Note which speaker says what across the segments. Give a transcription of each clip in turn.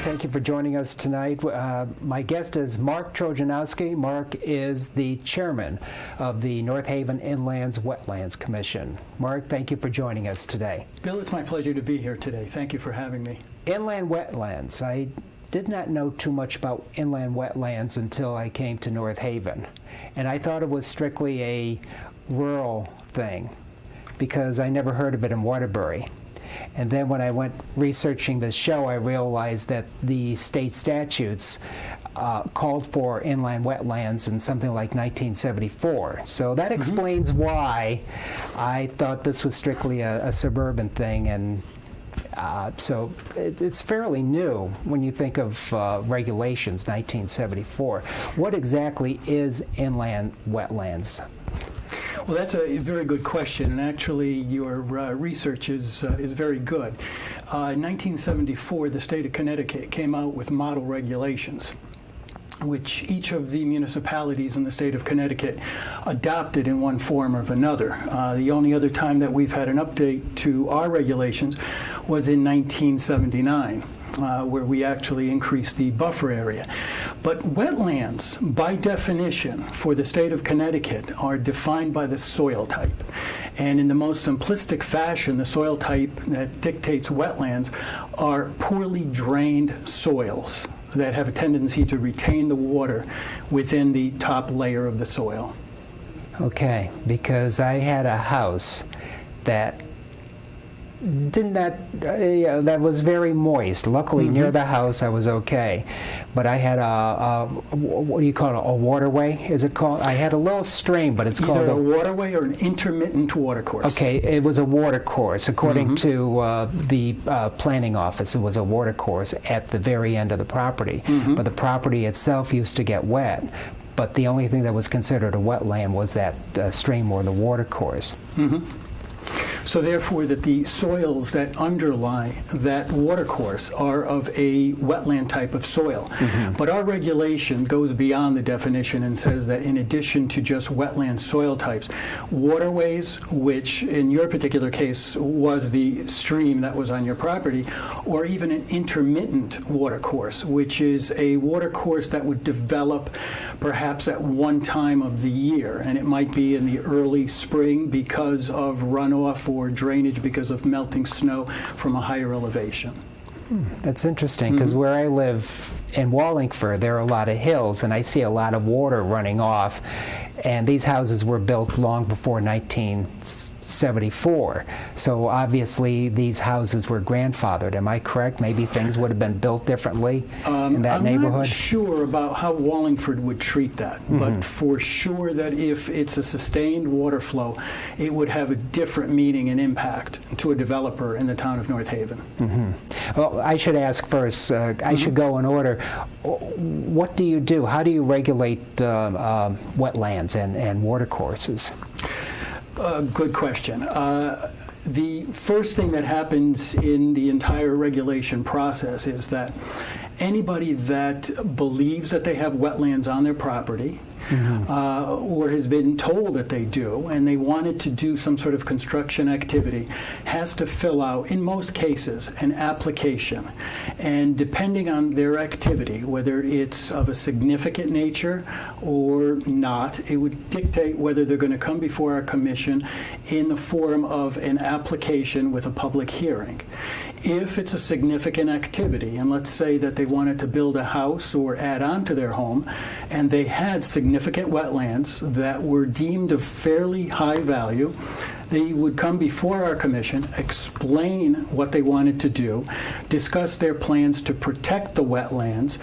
Speaker 1: Thank you for joining us tonight. My guest is Mark Trojanowski. Mark is the chairman of the North Haven Inland's Wetlands Commission. Mark, thank you for joining us today.
Speaker 2: Bill, it's my pleasure to be here today. Thank you for having me.
Speaker 1: Inland wetlands. I did not know too much about inland wetlands until I came to North Haven. And I thought it was strictly a rural thing because I never heard of it in Waterbury. And then when I went researching this show, I realized that the state statutes called for inland wetlands in something like 1974. So that explains why I thought this was strictly a suburban thing. And so it's fairly new when you think of regulations, 1974. What exactly is inland wetlands?
Speaker 2: Well, that's a very good question, and actually your research is very good. In 1974, the state of Connecticut came out with model regulations, which each of the municipalities in the state of Connecticut adopted in one form or another. The only other time that we've had an update to our regulations was in 1979. Where we actually increased the buffer area. But wetlands, by definition, for the state of Connecticut, are defined by the soil type. And in the most simplistic fashion, the soil type that dictates wetlands are poorly drained soils that have a tendency to retain the water within the top layer of the soil.
Speaker 1: Okay, because I had a house that that was very moist. Luckily, near the house, I was okay. But I had what do you call it? A waterway? Is it called? I had a little stream, but it's called
Speaker 2: either a waterway or an intermittent watercourse.
Speaker 1: Okay, it was a watercourse. According to the planning office, it was a watercourse at the very end of the property. But the property itself used to get wet. But the only thing that was considered a wetland was that stream or the watercourse.
Speaker 2: So therefore, that the soils that underlie that watercourse are of a wetland type of soil. But our regulation goes beyond the definition and says that in addition to just wetland soil types, waterways, which in your particular case was the stream that was on your property, or even an intermittent watercourse, which is a watercourse that would develop perhaps at one time of the year, and it might be in the early spring because of runoff or drainage because of melting snow from a higher elevation.
Speaker 1: That's interesting because where I live in Wallingford, there are a lot of hills, and I see a lot of water running off. And these houses were built long before 1974. So obviously these houses were grandfathered. Am I correct? Maybe things would have been built differently in that neighborhood?
Speaker 2: I'm not sure about how Wallingford would treat that, but for sure that if it's a sustained water flow, it would have a different meaning and impact to a developer in the town of North Haven.
Speaker 1: Well, I should ask first, I should go in order. What do you do? How do you regulate wetlands and watercourses?
Speaker 2: Good question. The first thing that happens in the entire regulation process is that anybody that believes that they have wetlands on their property or has been told that they do, and they wanted to do some sort of construction activity, has to fill out, in most cases, an application. And depending on their activity, whether it's of a significant nature or not, it would dictate whether they're going to come before our commission in the form of an application with a public hearing. If it's a significant activity, and let's say that they wanted to build a house or add on to their home, and they had significant wetlands that were deemed of fairly high value, they would come before our commission, explain what they wanted to do, discuss their plans to protect the wetlands.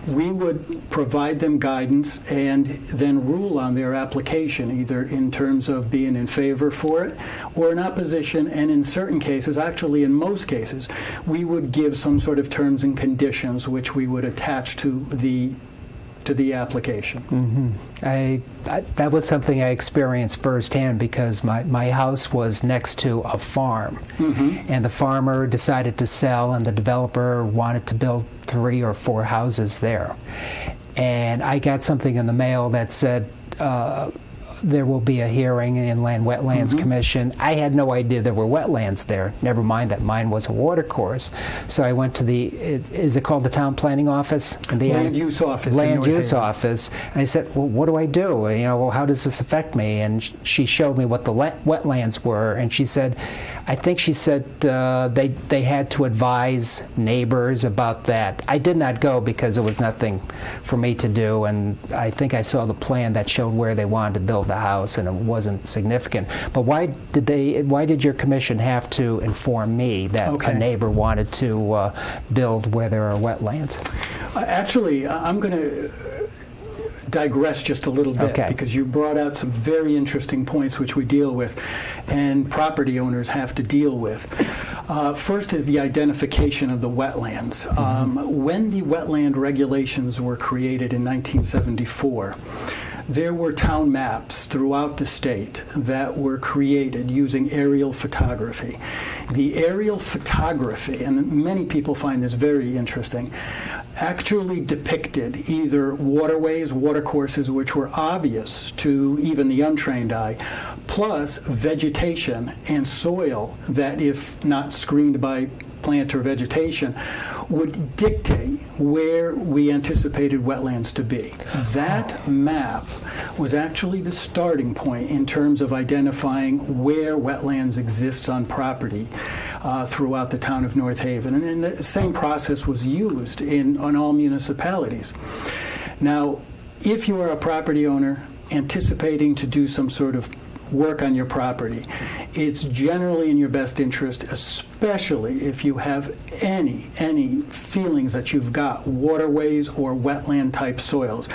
Speaker 2: We would provide them guidance and then rule on their application, either in terms of being in favor for it or in opposition, and in certain cases, actually in most cases, we would give some sort of terms and conditions which we would attach to the application.
Speaker 1: That was something I experienced firsthand because my house was next to a farm, and the farmer decided to sell, and the developer wanted to build 3 or 4 houses there. And I got something in the mail that said there will be a hearing in Inland Wetlands Commission. I had no idea there were wetlands there, never mind that mine was a watercourse. So I went to is it called the Town Planning Office?
Speaker 2: Land Use Office.
Speaker 1: Land Use Office. And I said, well, what do I do? Well, how does this affect me? And she showed me what the wetlands were, and she said, I think she said they had to advise neighbors about that. I did not go because there was nothing for me to do, and I think I saw the plan that showed where they wanted to build the house, and it wasn't significant. But why did your commission have to inform me that a neighbor wanted to build where there are wetlands?
Speaker 2: Actually, I'm going to digress just a little bit because you brought out some very interesting points which we deal with and property owners have to deal with. First is the identification of the wetlands. When the wetland regulations were created in 1974, there were town maps throughout the state that were created using aerial photography. The aerial photography, and many people find this very interesting, actually depicted either waterways, watercourses, which were obvious to even the untrained eye, plus vegetation and soil that, if not screened by plant or vegetation, would dictate where we anticipated wetlands to be. That map was actually the starting point in terms of identifying where wetlands exist on property throughout the town of North Haven. And the same process was used on all municipalities. Now, if you are a property owner anticipating to do some sort of work on your property, it's generally in your best interest, especially if you have any feelings that you've got waterways or wetland type soils.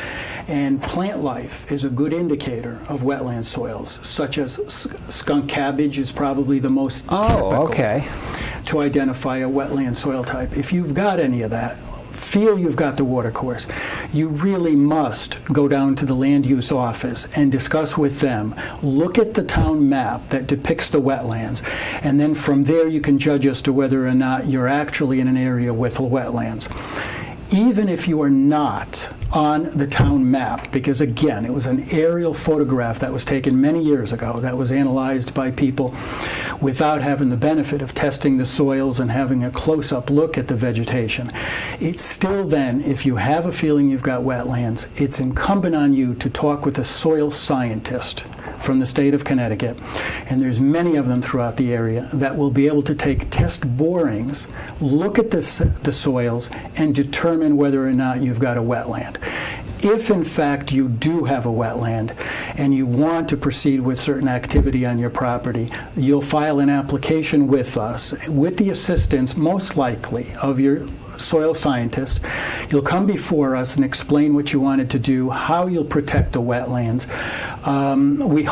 Speaker 2: And plant life is a good indicator of wetland soils, such as skunk cabbage is probably the most typical to identify a wetland soil type. If you've got any of that, feel you've got the watercourse, you really must go down to the land use office and discuss with them. Look at the town map that depicts the wetlands, and then from there you can judge as to whether or not you're actually in an area with wetlands. Even if you are not on the town map, because again, it was an aerial photograph that was taken many years ago that was analyzed by people without having the benefit of testing the soils and having a close-up look at the vegetation. It's still then, if you have a feeling you've got wetlands, it's incumbent on you to talk with a soil scientist from the state of Connecticut, and there's many of them throughout the area that will be able to take test borings, look at the soils, and determine whether or not you've got a wetland. If in fact you do have a wetland and you want to proceed with certain activity on your property, you'll file an application with us with the assistance, most likely, of your soil scientist. You'll come before us and explain what you wanted to do, how you'll protect the wetlands. We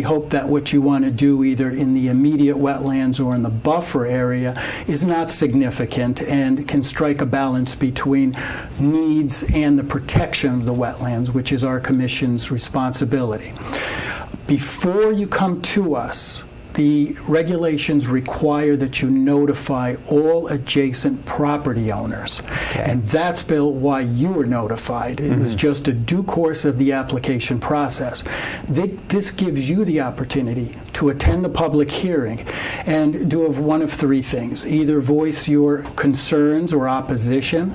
Speaker 2: hope that what you want to do either in the immediate wetlands or in the buffer area is not significant and can strike a balance between needs and the protection of the wetlands, which is our commission's responsibility. Before you come to us, the regulations require that you notify all adjacent property owners. And that's, Bill, why you were notified. It was just a due course of the application process. This gives you the opportunity to attend the public hearing and do one of three things. Either voice your concerns or opposition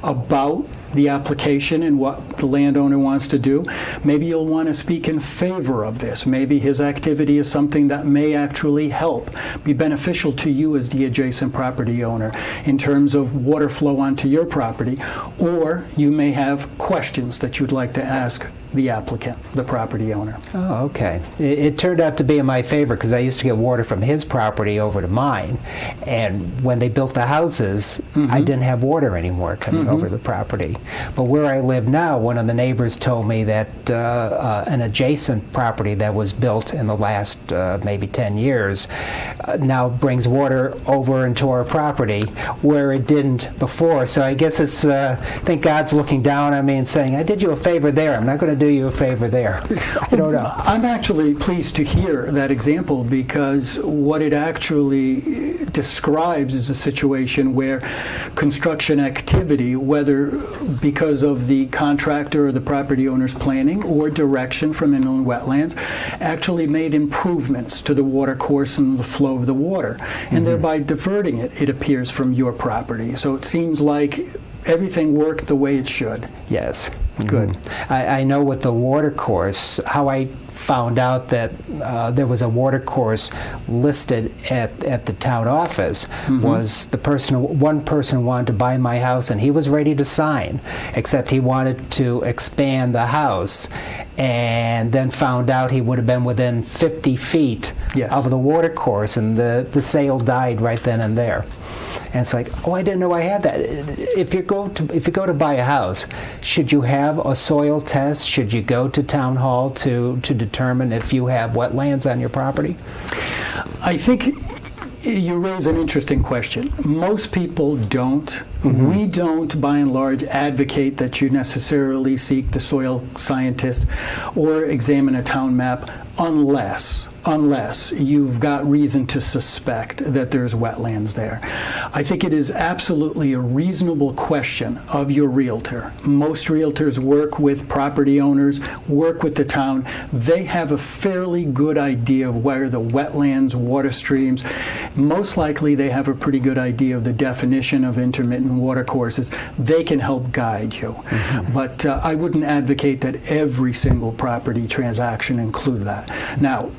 Speaker 2: about the application and what the landowner wants to do. Maybe you'll want to speak in favor of this. Maybe his activity is something that may actually help, be beneficial to you as the adjacent property owner in terms of water flow onto your property, or you may have questions that you'd like to ask the applicant, the property owner.
Speaker 1: Oh, okay. It turned out to be in my favor because I used to get water from his property over to mine, and when they built the houses, I didn't have water anymore coming over the property. But where I live now, one of the neighbors told me that an adjacent property that was built in the last maybe 10 years now brings water over into our property where it didn't before. So I guess it's, I think God's looking down on me and saying, I did you a favor there. I'm not going to do you a favor there. I don't know.
Speaker 2: I'm actually pleased to hear that example because what it actually describes is a situation where construction activity, whether because of the contractor or the property owner's planning or direction from inland wetlands, actually made improvements to the water course and the flow of the water, and thereby diverting it, it appears, from your property. So it seems like everything worked the way it should.
Speaker 1: Yes.
Speaker 2: Good.
Speaker 1: I know with the water course, how I found out that there was a water course listed at the town office was one person wanted to buy my house, and he was ready to sign, except he wanted to expand the house, and then found out he would have been within 50 feet of the water course, and the sale died right then and there. And it's like, oh, I didn't know I had that. If you go to buy a house, should you have a soil test? Should you go to town hall to determine if you have wetlands on your property?
Speaker 2: I think you raise an interesting question. Most people don't. We don't, by and large, advocate that you necessarily seek the soil scientist or examine a town map unless you've got reason to suspect that there's wetlands there. I think it is absolutely a reasonable question of your realtor. Most realtors work with property owners, work with the town. They have a fairly good idea of where the wetlands, water streams. Most likely they have a pretty good idea of the definition of intermittent water courses. They can help guide you. But I wouldn't advocate that every single property transaction include that. Now,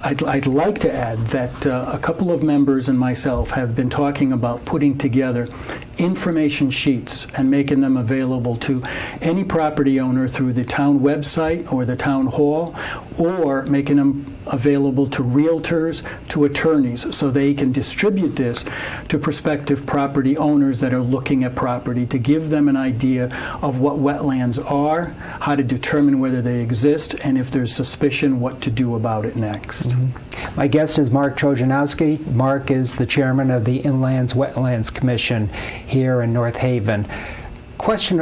Speaker 2: I'd like to add that a couple of members and myself have been talking about putting together information sheets and making them available to any property owner through the town website or the town hall, or making them available to realtors, to attorneys, so they can distribute this to prospective property owners that are looking at property, to give them an idea of what wetlands are, how to determine whether they exist, and if there's suspicion, what to do about it next.
Speaker 1: My guest is Mark Trojanowski. Mark is the chairman of the Inland Wetlands Commission here in North Haven. Question,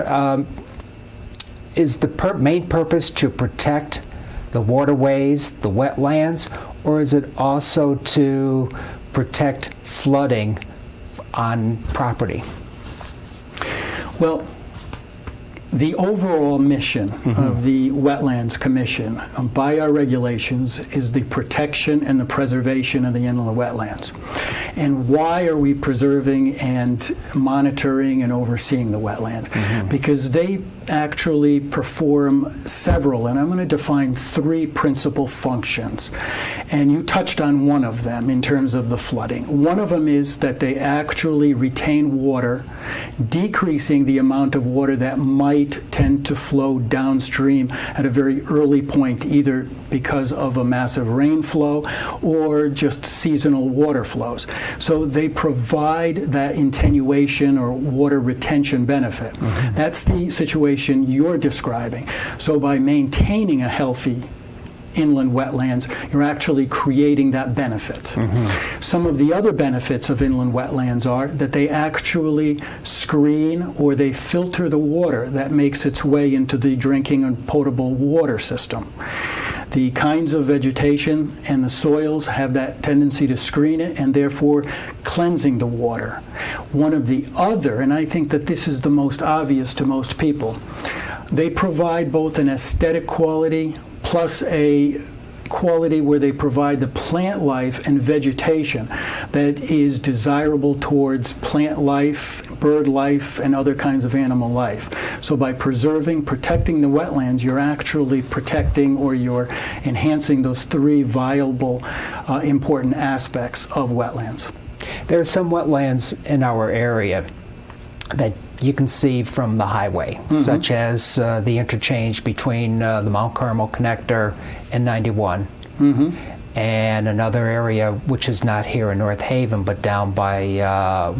Speaker 1: is the main purpose to protect the waterways, the wetlands, or is it also to protect flooding on property?
Speaker 2: Well, the overall mission of the Wetlands Commission by our regulations is the protection and the preservation of the inland wetlands. And why are we preserving and monitoring and overseeing the wetlands? Because they actually perform several, and I'm going to define 3 principal functions. And you touched on one of them in terms of the flooding. One of them is that they actually retain water, decreasing the amount of water that might tend to flow downstream at a very early point, either because of a massive rainflow or just seasonal water flows. So they provide that attenuation or water retention benefit. That's the situation you're describing. So by maintaining a healthy inland wetlands, you're actually creating that benefit. Some of the other benefits of inland wetlands are that they actually screen or they filter the water that makes its way into the drinking and potable water system. The kinds of vegetation and the soils have that tendency to screen it, and therefore cleansing the water. One of the other, and I think that this is the most obvious to most people, they provide both an aesthetic quality plus a quality where they provide the plant life and vegetation that is desirable towards plant life, bird life, and other kinds of animal life. So by preserving, protecting the wetlands, you're actually protecting or you're enhancing those 3 viable, important aspects of wetlands.
Speaker 1: There are some wetlands in our area that you can see from the highway, such as the interchange between the Mount Carmel connector and 91, and another area which is not here in North Haven, but down by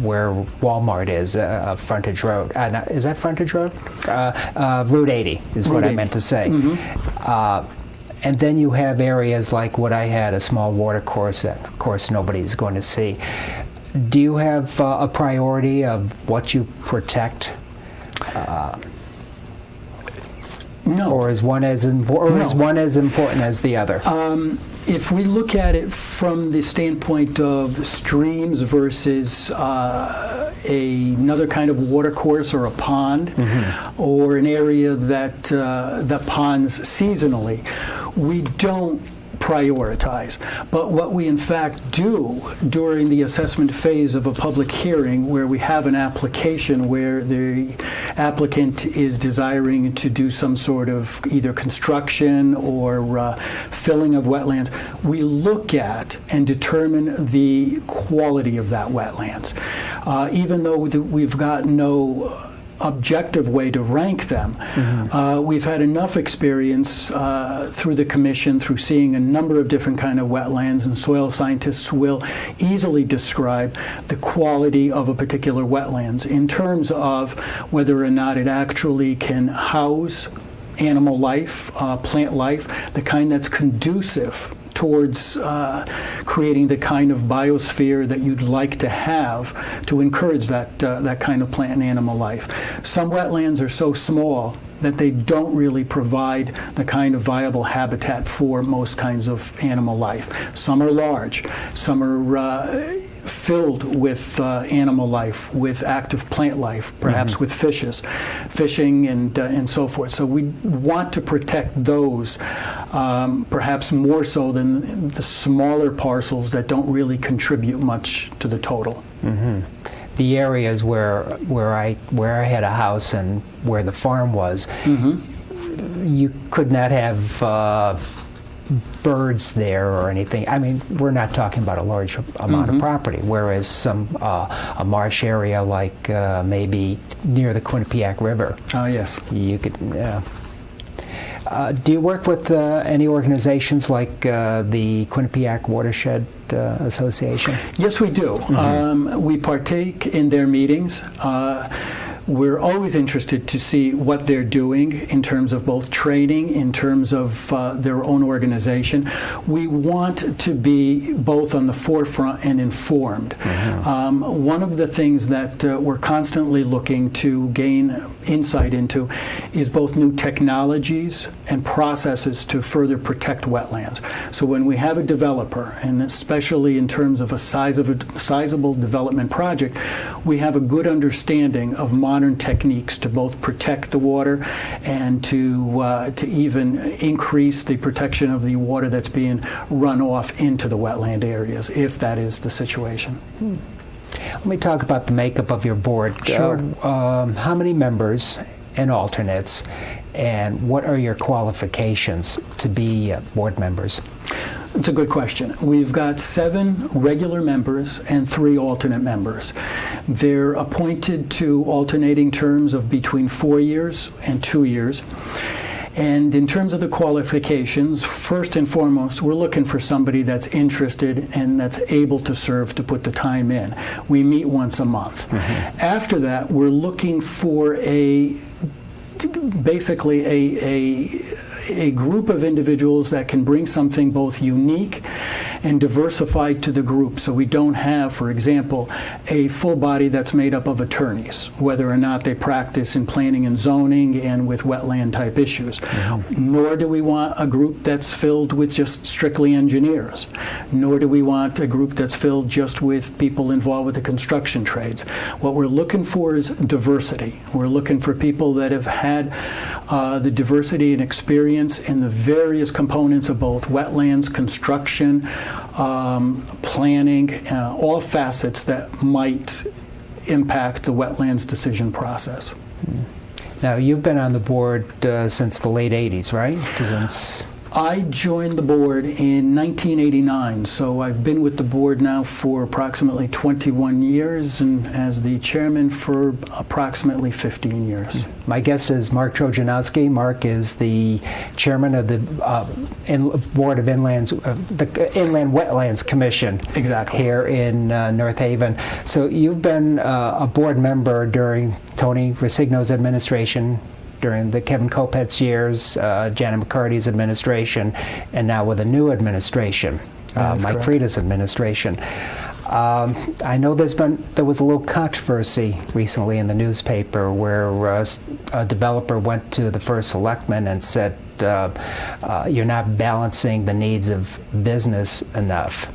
Speaker 1: where Walmart is, Frontage Road. Is that Frontage Road? Route 80 is what I meant to say. And then you have areas like what I had, a small water course that, of course, nobody's going to see. Do you have a priority of what you protect?
Speaker 2: No.
Speaker 1: Or is one as important as the other?
Speaker 2: If we look at it from the standpoint of streams versus another kind of watercourse or a pond, or an area that ponds seasonally, we don't prioritize. But what we in fact do during the assessment phase of a public hearing, where we have an application where the applicant is desiring to do some sort of either construction or filling of wetlands, we look at and determine the quality of that wetlands. Even though we've got no objective way to rank them. We've had enough experience through the commission, through seeing a number of different kind of wetlands, and soil scientists will easily describe the quality of a particular wetlands in terms of whether or not it actually can house animal life, plant life, the kind that's conducive towards creating the kind of biosphere that you'd like to have to encourage that kind of plant and animal life. Some wetlands are so small that they don't really provide the kind of viable habitat for most kinds of animal life. Some are large, some are filled with animal life, with active plant life, perhaps with fishing and so forth. So we want to protect those, perhaps more so than the smaller parcels that don't really contribute much to the total. The
Speaker 1: areas where I had a house and where the farm was, you could not have birds there or anything. I mean, we're not talking about a large amount of property, whereas some a marsh area like maybe near the Quinnipiac River.
Speaker 2: Oh, yes.
Speaker 1: You could. Do you work with any organizations like the Quinnipiac Watershed Association?
Speaker 2: Yes, we do. We partake in their meetings. We're always interested to see what they're doing in terms of both training, in terms of their own organization. We want to be both on the forefront and informed. One of the things that we're constantly looking to gain insight into is both new technologies and processes to further protect wetlands. So when we have a developer, and especially in terms of a sizable development project, we have a good understanding of modern techniques to both protect the water and to even increase the protection of the water that's being run off into the wetland areas, if that is the situation.
Speaker 1: Let me talk about the makeup of your board.
Speaker 2: Sure.
Speaker 1: How many members and alternates, and what are your qualifications to be board members?
Speaker 2: It's a good question. We've got 7 regular members and 3 alternate members. They're appointed to alternating terms of between 4 years and 2 years. And in terms of the qualifications, first and foremost, we're looking for somebody that's interested and that's able to serve, to put the time in. We meet once a month. After that, we're looking for basically a group of individuals that can bring something both unique and diversified to the group. So we don't have, for example, a full body that's made up of attorneys, whether or not they practice in planning and zoning and with wetland type issues. Nor do we want a group that's filled with just strictly engineers. Nor do we want a group that's filled just with people involved with the construction trades. What we're looking for is diversity. We're looking for people that have had the diversity and experience in the various components of both wetlands, construction, planning, all facets that might impact the wetlands decision process.
Speaker 1: Now, you've been on the board since the late 80s, right?
Speaker 2: I joined the board in 1989, so I've been with the board now for approximately 21 years and as the chairman for approximately 15 years.
Speaker 1: My guest is Mark Trojanowski. Mark is the chairman of the Board of the Inland Wetlands Commission.
Speaker 2: Exactly. Here
Speaker 1: in North Haven. So you've been a board member during Tony Resigno's administration, during the Kevin Kopet's years, Janet McCarty's administration, and now with a new administration, Mike Frieda's administration. I know there was a little controversy recently in the newspaper where a developer went to the first selectman and said, you're not balancing the needs of business enough.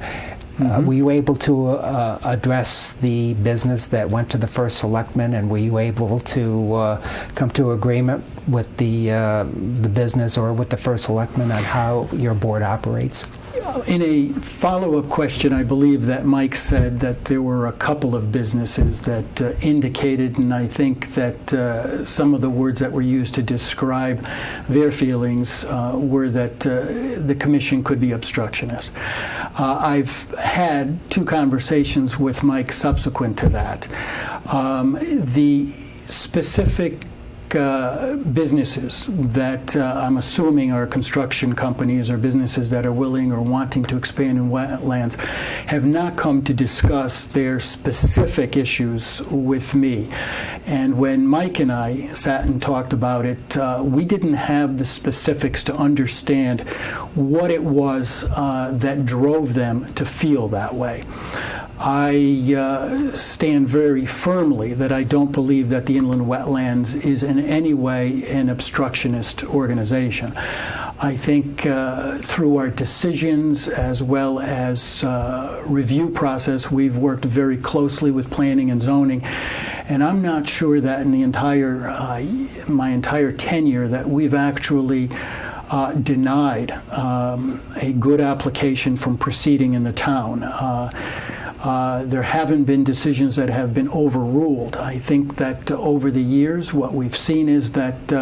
Speaker 1: Were you able to address the business that went to the first selectman, and were you able to come to agreement with the business or with the first selectman on how your board operates?
Speaker 2: In a follow-up question, I believe that Mike said that there were a couple of businesses that indicated, and I think that some of the words that were used to describe their feelings were that the commission could be obstructionist. I've had 2 conversations with Mike subsequent to that. The specific businesses that I'm assuming are construction companies or businesses that are willing or wanting to expand in wetlands have not come to discuss their specific issues with me. And when Mike and I sat and talked about it, we didn't have the specifics to understand what it was that drove them to feel that way. I stand very firmly that I don't believe that the inland wetlands is in any way an obstructionist organization. I think through our decisions as well as review process, we've worked very closely with planning and zoning, and I'm not sure that in the my entire tenure that we've actually denied a good application from proceeding in the town. There haven't been decisions that have been overruled. I think that over the years, what we've seen is that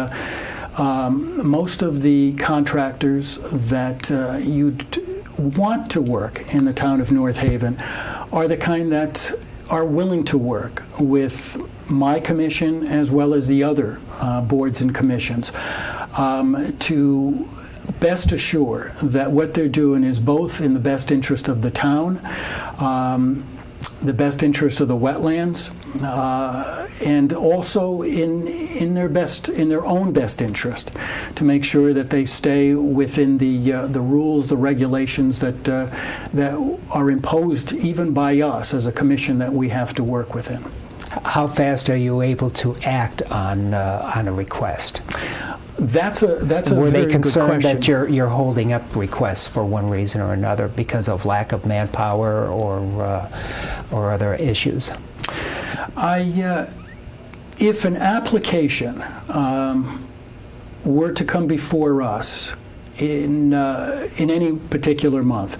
Speaker 2: most of the contractors that you'd want to work in the town of North Haven are the kind that are willing to work with my commission as well as the other boards and commissions to best assure that what they're doing is both in the best interest of the town, the best interest of the wetlands, and also in their own best interest, to make sure that they stay within the rules, the regulations that are imposed even by us as a commission that we have to work within.
Speaker 1: How fast are you able to act on a request?
Speaker 2: That's a
Speaker 1: Were
Speaker 2: very
Speaker 1: they
Speaker 2: good question.
Speaker 1: concerned that you're holding up requests for one reason or another because of lack of manpower or other issues?
Speaker 2: If an application were to come before us in any particular month,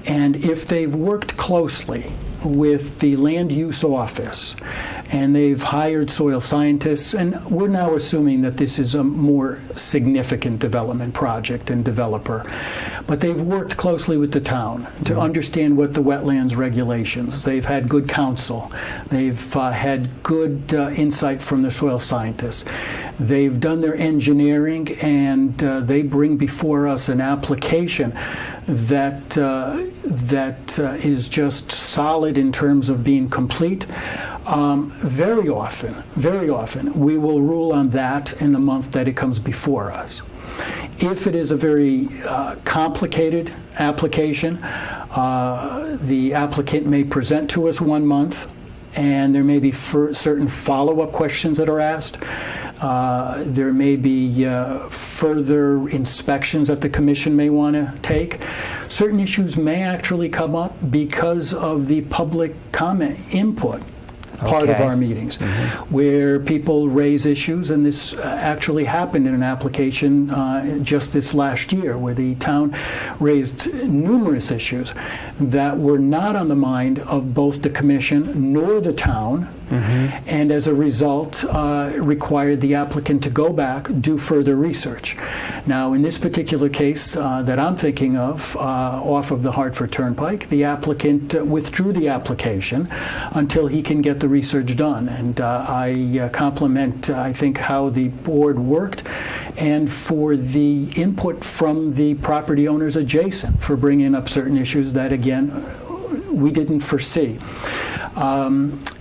Speaker 2: and if they've worked closely with the land use office and they've hired soil scientists, and we're now assuming that this is a more significant development project and developer, but they've worked closely with the town to understand what the wetlands regulations. They've had good counsel. They've had good insight from the soil scientists. They've done their engineering, and they bring before us an application that is just solid in terms of being complete. Very often, we will rule on that in the month that it comes before us. If it is a very complicated application, the applicant may present to us 1 month, and there may be certain follow-up questions that are asked. There may be further inspections that the commission may want to take. Certain issues may actually come up because of the public comment input part of our meetings, where people raise issues, and this actually happened in an application just this last year, where the town raised numerous issues that were not on the mind of both the commission nor the town, and as a result required the applicant to go back, do further research. Now, in this particular case that I'm thinking of, off of the Hartford Turnpike, the applicant withdrew the application until he can get the research done. And I compliment, I think, how the board worked, and for the input from the property owners adjacent for bringing up certain issues that, again, we didn't foresee.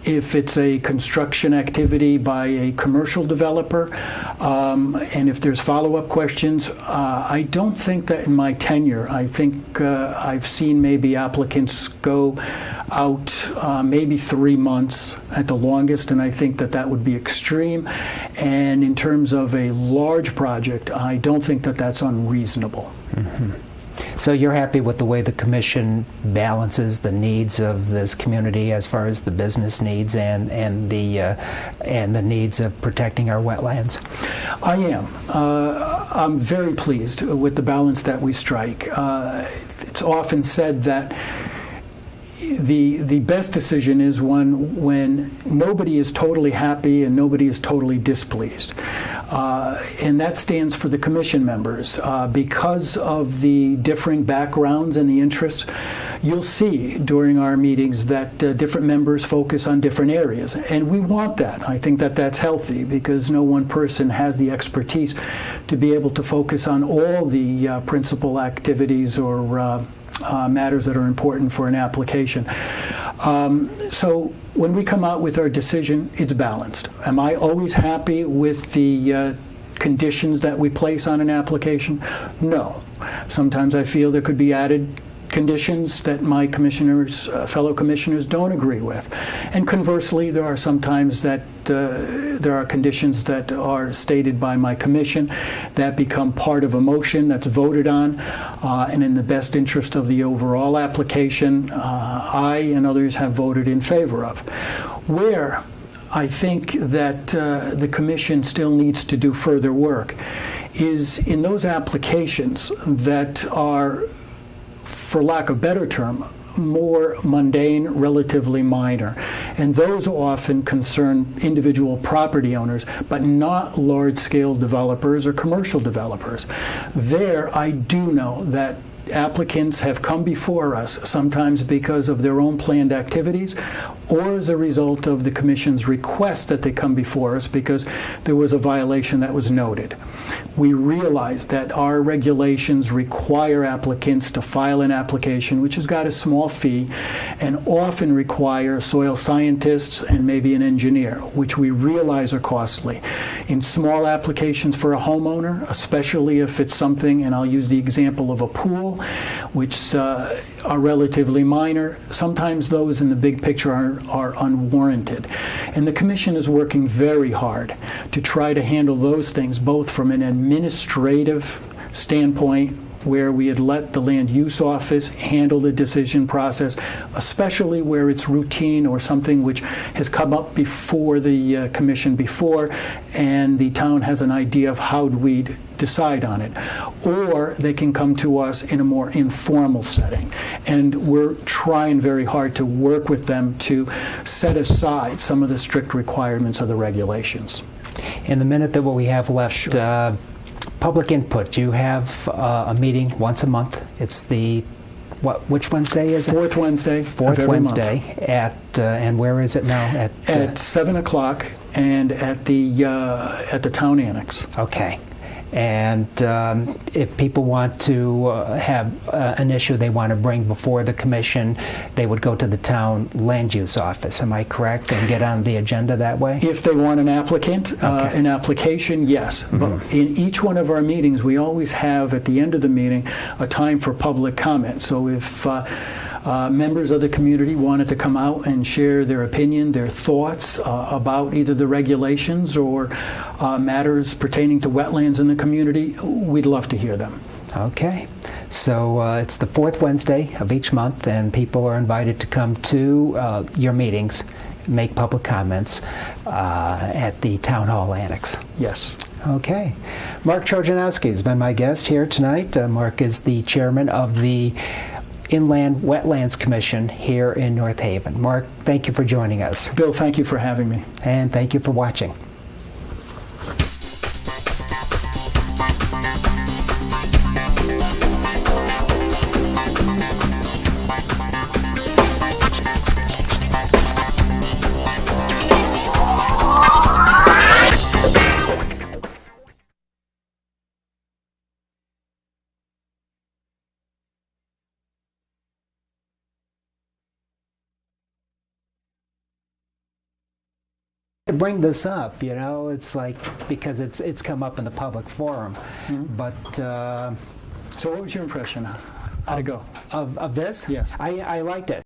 Speaker 2: if it's a construction activity by a commercial developer, and if there's follow-up questions. I don't think that in my tenure, I think I've seen maybe applicants go out maybe 3 months at the longest, and I think that that would be extreme. And in terms of a large project, I don't think that that's unreasonable.
Speaker 1: Mm-hmm. So you're happy with the way the commission balances the needs of this community as far as the business needs and the needs of protecting our wetlands?
Speaker 2: I am. I'm very pleased with the balance that we strike. It's often said that the best decision is one when nobody is totally happy and nobody is totally displeased. And that stands for the commission members. Because of the differing backgrounds and the interests, you'll see during our meetings that different members focus on different areas. And we want that. I think that that's healthy because no one person has the expertise to be able to focus on all the principal activities or matters that are important for an application. So when we come out with our decision, it's balanced. Am I always happy with the conditions that we place on an application? No. Sometimes I feel there could be added conditions that my commissioners, fellow commissioners don't agree with. And conversely, there are sometimes that there are conditions that are stated by my commission that become part of a motion that's voted on, and in the best interest of the overall application, I and others have voted in favor of. Where I think that the commission still needs to do further work is in those applications that are, for lack of a better term, more mundane, relatively minor. And those often concern individual property owners, but not large-scale developers or commercial developers. There, I do know that applicants have come before us, sometimes because of their own planned activities, or as a result of the Commission's request that they come before us because there was a violation that was noted. We realize that our regulations require applicants to file an application, which has got a small fee, and often require soil scientists and maybe an engineer, which we realize are costly. In small applications for a homeowner, especially if it's something, and I'll use the example of a pool, which are relatively minor, sometimes those in the big picture are unwarranted. And the Commission is working very hard to try to handle those things, both from an administrative standpoint, where we had let the land use office handle the decision process, especially where it's routine or something which has come up before the commission before, and the town has an idea of how we decide on it. Or they can come to us in a more informal setting. And we're trying very hard to work with them to set aside some of the strict requirements of the regulations.
Speaker 1: In the minute that we have left,
Speaker 2: Sure.
Speaker 1: Public input. You have a meeting once a month. It's the which Wednesday is it?
Speaker 2: Fourth Wednesday.
Speaker 1: Fourth
Speaker 2: of every
Speaker 1: Wednesday
Speaker 2: month.
Speaker 1: at and where is it now?
Speaker 2: At 7 o'clock and at the town annex.
Speaker 1: Okay. And if people want to have an issue they want to bring before the commission, they would go to the town land use office. Am I correct? And get on the agenda that way?
Speaker 2: If they want an applicant,
Speaker 1: Okay.
Speaker 2: an application, yes. But in each one of our meetings, we always have at the end of the meeting a time for public comment. So if members of the community wanted to come out and share their opinion, their thoughts about either the regulations or matters pertaining to wetlands in the community, we'd love to hear them.
Speaker 1: Okay. So it's the fourth Wednesday of each month, and people are invited to come to your meetings, make public comments at the Town Hall Annex.
Speaker 2: Yes.
Speaker 1: Okay. Mark Trojanowski has been my guest here tonight. Mark is the chairman of the Inland Wetlands Commission here in North Haven. Mark, thank you for joining us.
Speaker 2: Bill, thank you for having me.
Speaker 1: And thank you for watching. to bring this up, it's like, because it's come up in the public forum. But
Speaker 2: So what was your impression? How'd it go?
Speaker 1: of this?
Speaker 2: Yes.
Speaker 1: I liked it.